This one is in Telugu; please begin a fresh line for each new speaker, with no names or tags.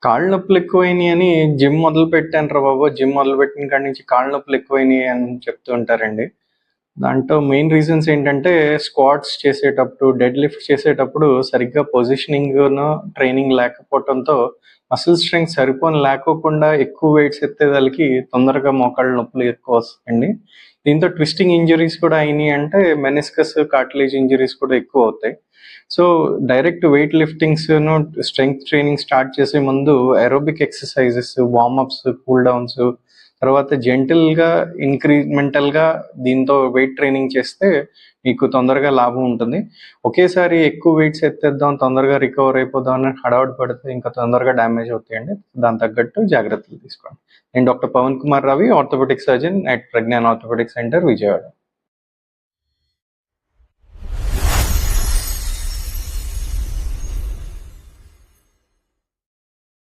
కాళ్ళు నొప్పులు ఎక్కువైనాయి అని జిమ్ మొదలుపెట్టానురా బాబు! జిమ్ మొదలుపెట్టిన కాడి నుంచి కాళ్ళు నొప్పులు ఎక్కువైనాయి అని చెప్తూ ఉంటారండి. దాంట్లో మెయిన్ రీజన్స్ ఏంటంటే స్క్వాట్స్ చేసేటప్పుడు, డెడ్ లిఫ్ట్ చేసేటప్పుడు సరిగ్గా పొజిషనింగ్‌ను, ట్రైనింగ్ లేకపోవటంతో మసిల్ స్ట్రెంగ్త్ లేకోకుండా ఎక్కువ వెయిట్స్ ఎత్తేదలకి తొందరగా మోకాళ్ళ నొప్పులు ఎక్కువొస్తాయండి. దీంతో ట్విస్టింగ్ ఇంజ్యూరీస్ కూడా అయినాయి అంటే మెనిస్కస్, కార్టిలేజ్ ఇంజ్యూరీస్ కూడా ఎక్కువవుతాయి. సో, డైరెక్ట్ వెయిట్ లిఫ్టింగ్స్‌ను, స్ట్రెంగ్త్ ట్రైనింగ్ స్టార్ట్ చేసే ముందు aerobic exercises, warmups, cool downs తర్వాత జెంటిల్‌గా, ఇంక్రిమెంటల్‌గా దీంతో వెయిట్ ట్రైనింగ్ చేస్తే మీకు తొందరగా లాభం ఉంటుంది. ఒకేసారి ఎక్కువ వెయిట్స్ ఎత్తేద్దాం, తొందరగా రికవర్ అయిపోదాం అని హడావుడి పడితే ఇంకా తొందరగా డ్యామేజ్ అవుతాయండి. దానికి తగ్గట్టు జాగ్రత్తలు తీసుకోండి. నేను doctor Pavan Kumar Ravi, orthopaedic surgeon at Pragyan orthopaedic centre, Vijayawada.